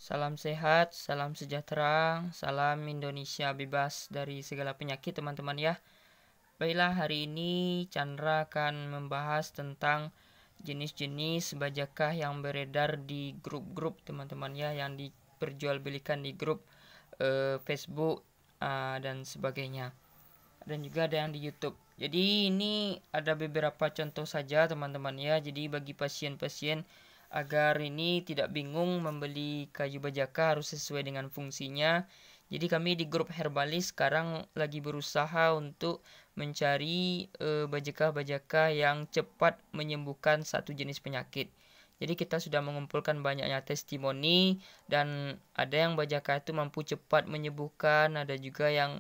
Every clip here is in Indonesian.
Salam sehat, salam sejahtera, salam Indonesia bebas dari segala penyakit teman-teman ya. Baiklah, hari ini Chandra akan membahas tentang jenis-jenis bajakah yang beredar di grup-grup teman-teman ya, yang diperjualbelikan di grup Facebook dan sebagainya. Dan juga ada yang di YouTube. Jadi ini ada beberapa contoh saja teman-teman ya. Jadi bagi pasien-pasien agar ini tidak bingung membeli kayu bajaka harus sesuai dengan fungsinya. Jadi kami di grup Herbalis sekarang lagi berusaha untuk mencari bajaka-bajaka yang cepat menyembuhkan satu jenis penyakit. Jadi kita sudah mengumpulkan banyaknya testimoni dan ada yang bajaka itu mampu cepat menyembuhkan, ada juga yang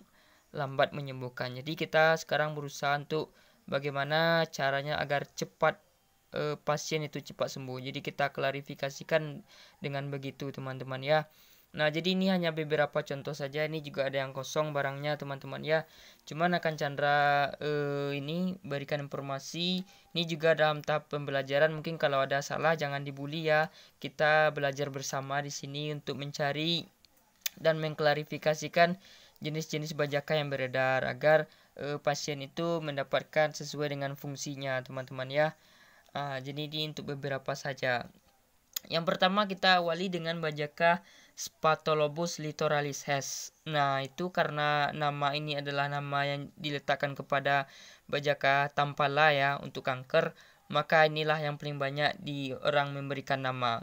lambat menyembuhkan. Jadi kita sekarang berusaha untuk bagaimana caranya agar cepat pasien itu cepat sembuh. Jadi kita klarifikasikan dengan begitu teman-teman ya. Nah, jadi ini hanya beberapa contoh saja. Ini juga ada yang kosong barangnya teman-teman ya. Cuman akan Chandra ini berikan informasi. Ini juga dalam tahap pembelajaran. Mungkin kalau ada salah jangan dibully ya. Kita belajar bersama di sini untuk mencari dan mengklarifikasikan jenis-jenis bajaka yang beredar agar pasien itu mendapatkan sesuai dengan fungsinya teman-teman ya. Jadi ini untuk beberapa saja. Yang pertama kita awali dengan bajaka Spatholobus litoralis Hess. Nah, itu karena nama ini adalah nama yang diletakkan kepada bajaka tampala ya untuk kanker, maka inilah yang paling banyak di orang memberikan nama.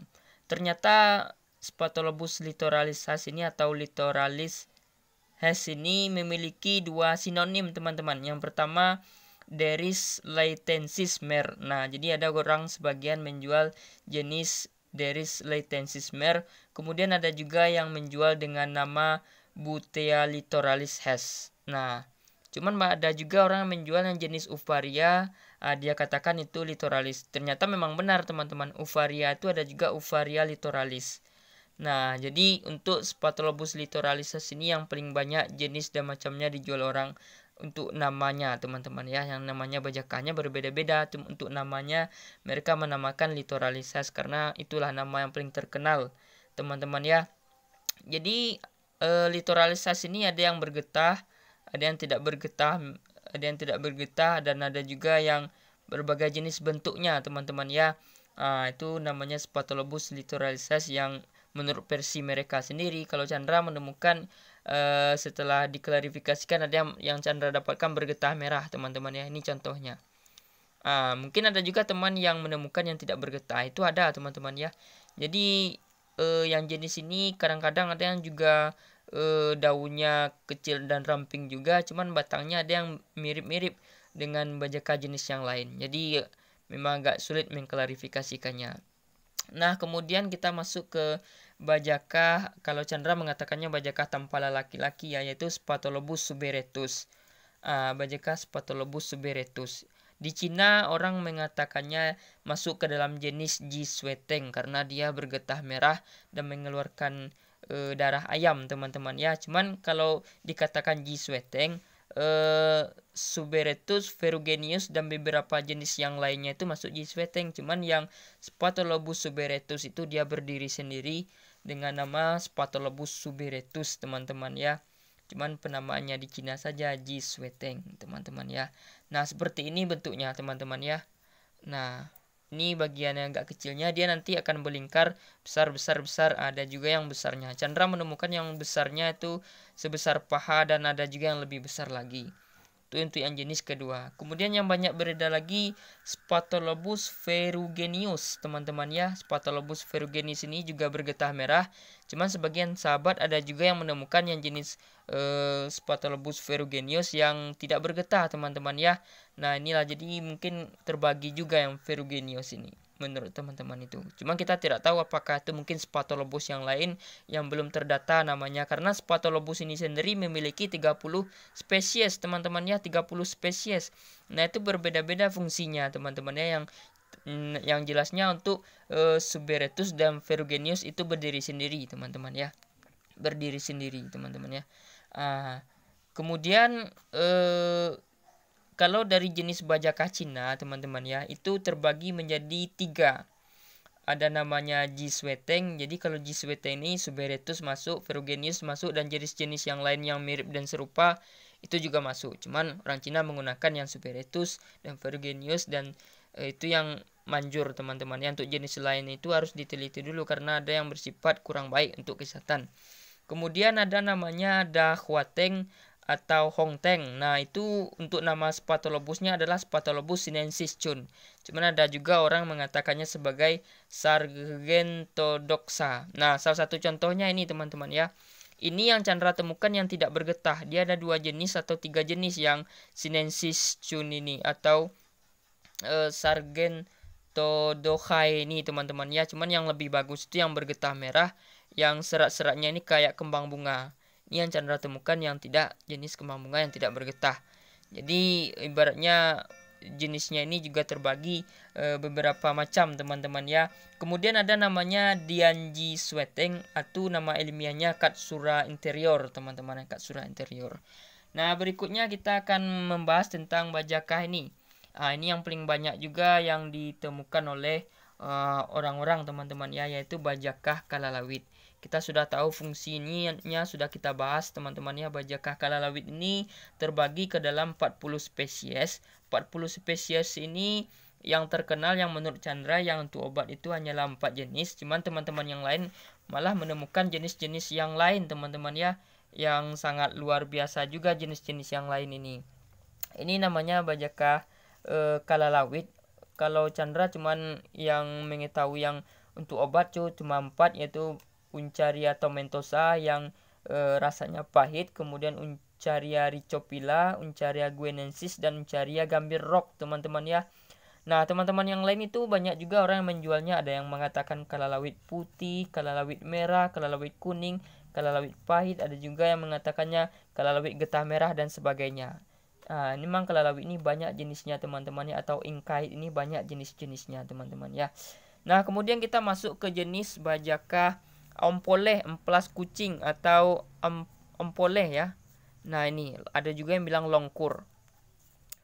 Ternyata Spatholobus litoralis Hess ini atau litoralis Hess ini memiliki dua sinonim teman-teman. Yang pertama Deris laitensis mer. Nah, jadi ada orang sebagian menjual jenis Deris laitensis mer. Kemudian ada juga yang menjual dengan nama Butea litoralis Hess. Nah, cuman ada juga orang yang menjual yang jenis Uvaria. Dia katakan itu litoralis. Ternyata memang benar teman-teman. Uvaria itu ada juga Uvaria litoralis. Nah, jadi untuk Spatholobus litoralis ini yang paling banyak jenis dan macamnya dijual orang. Untuk namanya teman-teman ya, yang namanya bajakanya berbeda-beda. Untuk namanya mereka menamakan litoralisas karena itulah nama yang paling terkenal teman-teman ya. Jadi litoralisas ini ada yang bergetah, ada yang tidak bergetah, dan ada juga yang berbagai jenis bentuknya teman-teman ya. Itu namanya Spatholobus litoralisas yang menurut versi mereka sendiri. Kalau Chandra menemukan setelah diklarifikasikan ada yang Chandra dapatkan bergetah merah teman-teman ya. Ini contohnya. Mungkin ada juga teman yang menemukan yang tidak bergetah. Itu ada teman-teman ya. Jadi yang jenis ini kadang-kadang ada yang juga daunnya kecil dan ramping juga. Cuman batangnya ada yang mirip-mirip dengan bajaka jenis yang lain. Jadi memang agak sulit mengklarifikasikannya. Nah, kemudian kita masuk ke bajaka, kalau Chandra mengatakannya bajaka tampala laki-laki ya, yaitu Spatholobus suberetus. Bajaka Spatholobus suberetus. Di Cina orang mengatakannya masuk ke dalam jenis G. sweeteng karena dia bergetah merah dan mengeluarkan darah ayam teman-teman ya. Cuman kalau dikatakan G. sweeteng, Suberetus, Ferruginus dan beberapa jenis yang lainnya itu masuk G. sweeteng. Cuman yang Spatholobus suberetus itu dia berdiri sendiri dengan nama Spatholobus suberetus teman-teman ya. Cuman penamaannya di Cina saja G. sweeteng teman-teman ya. Nah, seperti ini bentuknya teman-teman ya. Nah, ini bagian yang agak kecilnya, dia nanti akan berlingkar besar. Ada juga yang besarnya. Chandra menemukan yang besarnya itu sebesar paha dan ada juga yang lebih besar lagi. Itu untuk yang jenis kedua. Kemudian yang banyak beredar lagi Spatholobus ferruginus teman-teman ya. Spatholobus ferruginus ini juga bergetah merah. Cuman sebagian sahabat ada juga yang menemukan yang jenis Spatholobus ferruginus yang tidak bergetah teman-teman ya. Nah, inilah jadi mungkin terbagi juga yang ferruginus ini menurut teman-teman itu. Cuma kita tidak tahu apakah itu mungkin Spatholobus yang lain yang belum terdata namanya, karena Spatholobus ini sendiri memiliki 30 spesies teman-teman ya, 30 spesies. Nah, itu berbeda-beda fungsinya teman-teman ya, yang jelasnya untuk Suberetus dan Ferruginus itu berdiri sendiri teman-teman ya. Berdiri sendiri teman-teman ya. Kemudian kalau dari jenis bajaka Cina teman-teman ya, itu terbagi menjadi 3. ada namanya G. sweeteng. Jadi kalau G. sweeteng ini Suberetus masuk, Ferruginus masuk, dan jenis-jenis yang lain yang mirip dan serupa itu juga masuk. Cuman orang Cina menggunakan yang Suberetus dan Ferruginus, dan itu yang manjur teman-teman. Ya, untuk jenis lain itu harus diteliti dulu karena ada yang bersifat kurang baik untuk kesehatan. Kemudian ada namanya Da Huateng atau Hongteng. Nah, itu untuk nama Spatholobusnya adalah Spatholobus sinensis Chun. Cuman ada juga orang mengatakannya sebagai Sargentodoxa. Nah, salah satu contohnya ini teman-teman ya. Ini yang Chandra temukan yang tidak bergetah. Dia ada 2 jenis atau 3 jenis yang sinensis Chun ini atau Sargentodoxae ini teman-teman ya. Cuman yang lebih bagus itu yang bergetah merah, yang serat-seratnya ini kayak kembang bunga. Ini yang Chandra temukan yang tidak jenis kembang bunga yang tidak bergetah. Jadi ibaratnya jenisnya ini juga terbagi beberapa macam teman-teman ya. Kemudian ada namanya Dianji sweeteng atau nama ilmiahnya Katsura interior teman-teman, Katsura interior. Nah, berikutnya kita akan membahas tentang bajakah ini. Ini yang paling banyak juga yang ditemukan oleh orang-orang teman-teman ya, yaitu bajakah kalalawit. Kita sudah tahu fungsinya, sudah kita bahas teman-teman ya. Bajakah kalalawit ini terbagi ke dalam 40 spesies. 40 spesies ini yang terkenal yang menurut Chandra yang untuk obat itu hanyalah 4 jenis. Cuman teman-teman yang lain malah menemukan jenis-jenis yang lain teman-teman ya, yang sangat luar biasa juga jenis-jenis yang lain ini. Ini namanya bajakah kalalawit. Kalau Chandra cuman yang mengetahui yang untuk obat cuma 4, yaitu Uncaria tomentosa yang rasanya pahit, kemudian Uncaria rhizophylla, Uncaria guinensis, dan Uncaria gambir rock teman-teman ya. Nah, teman-teman yang lain itu banyak juga orang yang menjualnya. Ada yang mengatakan kalalawit putih, kalalawit merah, kalalawit kuning, kalalawit pahit. Ada juga yang mengatakannya kalalawit getah merah dan sebagainya. Ini memang kalalawit ini banyak jenisnya teman-teman ya, atau ingkait ini banyak jenis-jenisnya teman-teman ya. Nah, kemudian kita masuk ke jenis bajakah ompoleh, emplas kucing atau ompoleh ya. Nah, ini ada juga yang bilang longkur.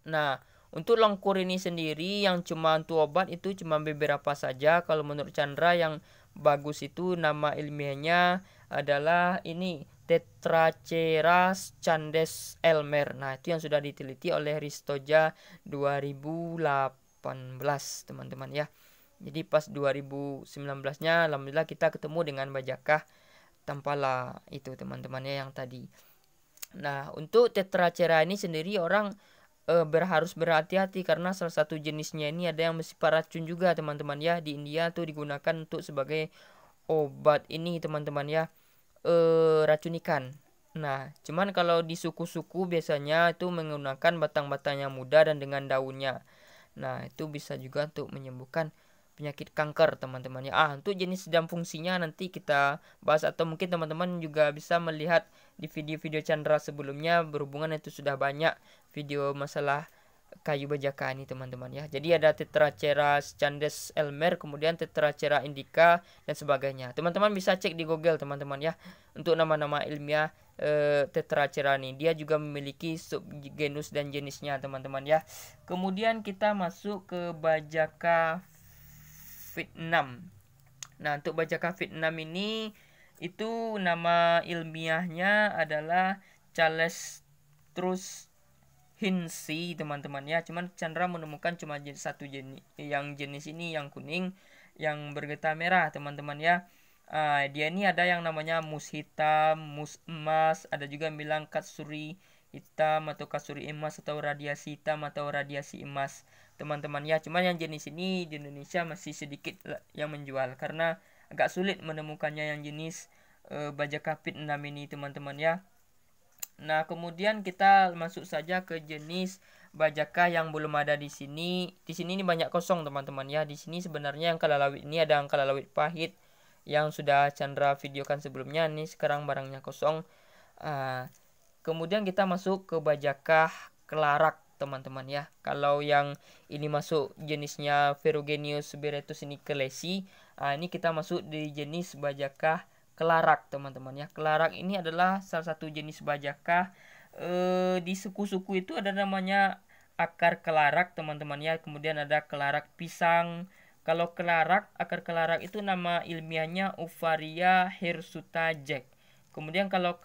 Nah, untuk longkur ini sendiri yang cuma untuk obat itu cuma beberapa saja. Kalau menurut Chandra yang bagus itu nama ilmiahnya adalah ini Tetracheras candes elmer. Nah, itu yang sudah diteliti oleh Ristoja 2018 teman-teman ya. Jadi pas 2019-nya alhamdulillah kita ketemu dengan bajakah tampala itu teman-temannya yang tadi. Nah, untuk Tetrachera ini sendiri orang harus berhati-hati karena salah satu jenisnya ini ada yang bersifat racun juga teman-teman ya. Di India tuh digunakan untuk sebagai obat ini teman-teman ya, racun ikan. Nah, cuman kalau di suku-suku biasanya itu menggunakan batang-batang yang muda dan dengan daunnya. Nah, itu bisa juga untuk menyembuhkan penyakit kanker teman-teman ya. Untuk jenis dan fungsinya nanti kita bahas, atau mungkin teman-teman juga bisa melihat di video-video Chandra sebelumnya, berhubungan itu sudah banyak video masalah kayu bajaka ini teman-teman ya. Jadi ada Tetracheras candes elmer, kemudian Tetrachera indica dan sebagainya. Teman-teman bisa cek di Google teman-teman ya untuk nama-nama ilmiah Tetrachera ini. Dia juga memiliki subgenus dan jenisnya teman-teman ya. Kemudian kita masuk ke bajaka Vietnam. Nah, untuk bajakah Vietnam ini itu nama ilmiahnya adalah Calestrus hinsi teman-teman ya. Cuman Chandra menemukan cuma satu jenis, yang jenis ini yang kuning yang bergetah merah teman-teman ya. Dia ini ada yang namanya mus hitam, mus emas, ada juga yang bilang katsuri hitam atau katsuri emas atau radiasi hitam atau radiasi emas teman-teman ya. Cuman yang jenis ini di Indonesia masih sedikit yang menjual karena agak sulit menemukannya yang jenis bajakah Vietnam ini teman-teman ya. Nah, kemudian kita masuk saja ke jenis bajakah yang belum ada di sini. Di sini ini banyak kosong teman-teman ya. Di sini sebenarnya yang kalalawit ini ada yang kalalawit pahit yang sudah Chandra videokan sebelumnya. Ini sekarang barangnya kosong. Kemudian kita masuk ke bajakah kelarak teman-teman ya. Kalau yang ini masuk jenisnya Ferruginus Suberetus ini kelesi. Ini kita masuk di jenis bajakah kelarak teman-teman ya. Kelarak ini adalah salah satu jenis bajakah. Di suku-suku itu ada namanya akar kelarak teman-teman ya. Kemudian ada kelarak pisang, Kalau kelarak, akar kelarak itu nama ilmiahnya Uvaria hirsuta Jack. Kemudian kalau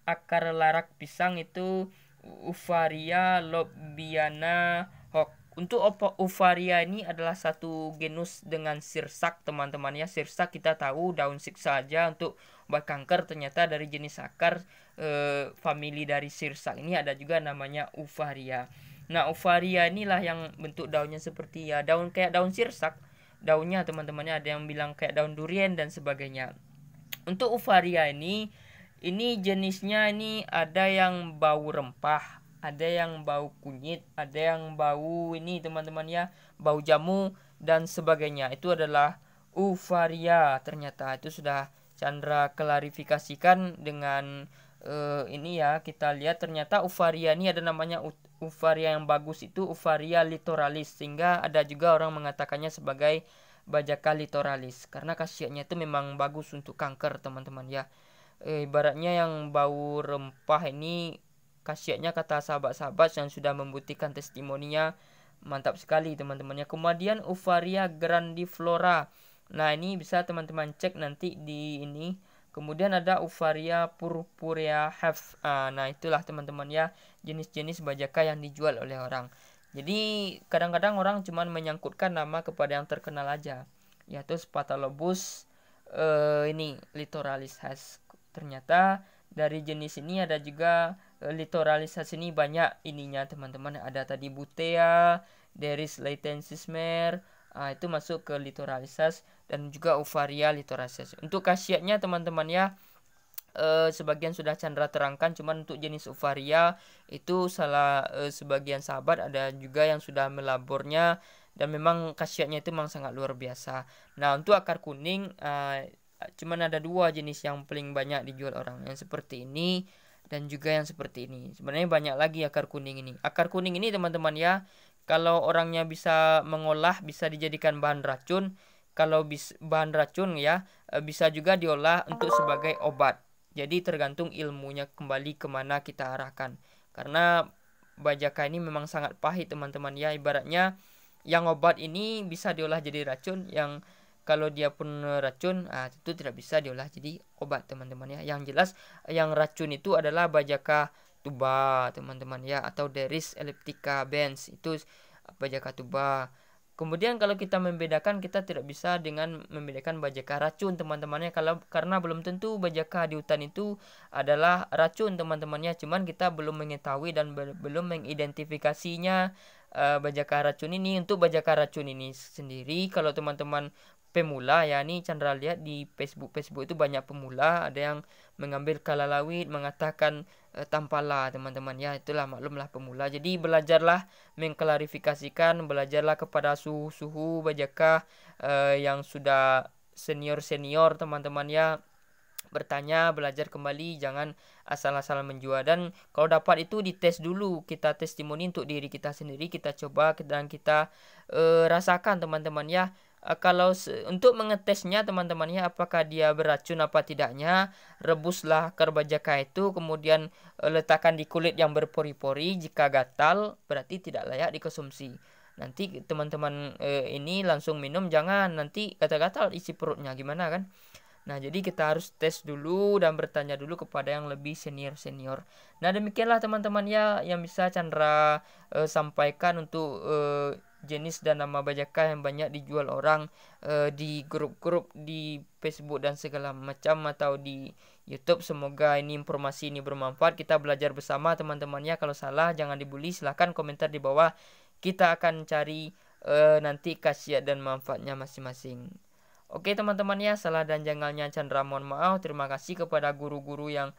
akar larak pisang itu Uvaria lobiana Hock. Untuk Uvaria ini adalah satu genus dengan sirsak, teman-teman ya. Sirsak kita tahu daun siksa saja untuk obat kanker, ternyata dari jenis akar famili dari sirsak ini ada juga namanya Uvaria. Nah, Uvaria inilah yang bentuk daunnya seperti ya daun kayak daun sirsak. Daunnya teman-temannya ada yang bilang kayak daun durian dan sebagainya. Untuk Uvaria ini jenisnya ini ada yang bau rempah, ada yang bau kunyit, ada yang bau ini teman-teman ya, bau jamu dan sebagainya. Itu adalah Uvaria. Ternyata itu sudah Chandra klarifikasikan dengan ini ya, kita lihat ternyata Uvaria ini ada namanya Uvaria yang bagus itu Uvaria litoralis, sehingga ada juga orang mengatakannya sebagai bajaka litoralis karena khasiatnya itu memang bagus untuk kanker, teman-teman ya. Ibaratnya yang bau rempah ini khasiatnya kata sahabat-sahabat yang sudah membuktikan testimoninya mantap sekali, teman-temannya. Kemudian Uvaria grandiflora. Nah, ini bisa teman-teman cek nanti di ini. Kemudian ada Uvaria purpurea Hef. Nah, itulah teman-teman ya jenis-jenis bajaka yang dijual oleh orang. Jadi kadang-kadang orang cuman menyangkutkan nama kepada yang terkenal aja, yaitu Spatholobus ini litoralis khas. Ternyata dari jenis ini ada juga litoralis khas ini banyak ininya, teman-teman. Ada tadi Butea, Deris latensis mer, itu masuk ke litoralis khas, dan juga Uvaria litoralis khas. Untuk khasiatnya teman-teman ya, sebagian sudah Chandra terangkan, cuman untuk jenis Uvaria itu sebagian sahabat ada juga yang sudah melabornya dan memang khasiatnya itu memang sangat luar biasa. Nah, untuk akar kuning cuman ada dua jenis yang paling banyak dijual orang, yang seperti ini dan juga yang seperti ini. Sebenarnya banyak lagi akar kuning ini. Akar kuning ini teman-teman ya, kalau orangnya bisa mengolah bisa dijadikan bahan racun. Kalau bahan racun ya bisa juga diolah untuk sebagai obat. Jadi tergantung ilmunya kembali kemana kita arahkan. Karena bajaka ini memang sangat pahit, teman-teman ya. Ibaratnya yang obat ini bisa diolah jadi racun, yang kalau dia pun racun itu tidak bisa diolah jadi obat, teman-teman ya. Yang jelas yang racun itu adalah bajaka tuba, teman-teman ya, atau Deris elliptica Benz, itu bajaka tuba. Kemudian kalau kita membedakan, kita tidak bisa dengan membedakan bajaka racun, teman-temannya, karena belum tentu bajaka di hutan itu adalah racun, teman-temannya. Cuman kita belum mengetahui dan belum mengidentifikasinya bajaka racun ini. Untuk bajaka racun ini sendiri, kalau teman-teman pemula ya, nih Chandra lihat di Facebook itu banyak pemula, ada yang mengambil kalalawit mengatakan tampala, teman-teman ya. Itulah maklumlah pemula. Jadi belajarlah mengklarifikasikan, belajarlah kepada suhu bajaka yang sudah senior teman-teman ya. Bertanya, belajar kembali, jangan asal-asal menjual. Dan kalau dapat itu dites dulu, kita testimoni untuk diri kita sendiri, kita coba dan kita rasakan, teman-teman ya. Kalau untuk mengetesnya, teman-temannya, apakah dia beracun apa tidaknya, rebuslah akar bajaka itu, kemudian letakkan di kulit yang berpori-pori. Jika gatal berarti tidak layak dikonsumsi. Nanti teman-teman ini langsung minum, jangan nanti gatal-gatal isi perutnya, gimana kan. Nah, jadi kita harus tes dulu dan bertanya dulu kepada yang lebih senior. Nah, demikianlah teman-teman ya yang bisa Chandra sampaikan untuk jenis dan nama bajaka yang banyak dijual orang di grup-grup di Facebook dan segala macam, atau di YouTube. Semoga ini informasi ini bermanfaat. Kita belajar bersama, teman-temannya. Kalau salah jangan dibully, silahkan komentar di bawah. Kita akan cari nanti khasiat dan manfaatnya masing-masing. Oke teman-teman ya, salah dan janggalnya Chandra mohon maaf. Terima kasih kepada guru-guru yang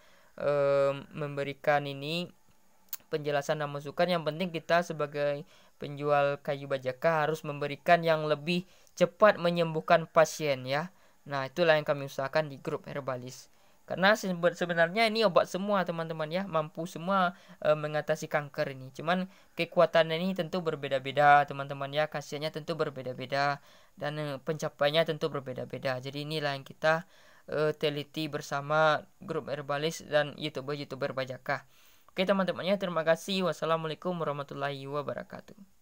memberikan ini penjelasan dan masukan. Yang penting kita sebagai penjual kayu bajaka harus memberikan yang lebih cepat menyembuhkan pasien ya. Nah, itulah yang kami usahakan di grup Herbalis. Karena sebenarnya ini obat semua, teman-teman ya, mampu semua mengatasi kanker ini. Cuman kekuatannya ini tentu berbeda-beda, teman-teman ya, khasiatnya tentu berbeda-beda, dan pencapaiannya tentu berbeda-beda. Jadi inilah yang kita teliti bersama grup Herbalis dan YouTuber bajaka. Oke teman-temannya, terima kasih. Wassalamualaikum warahmatullahi wabarakatuh.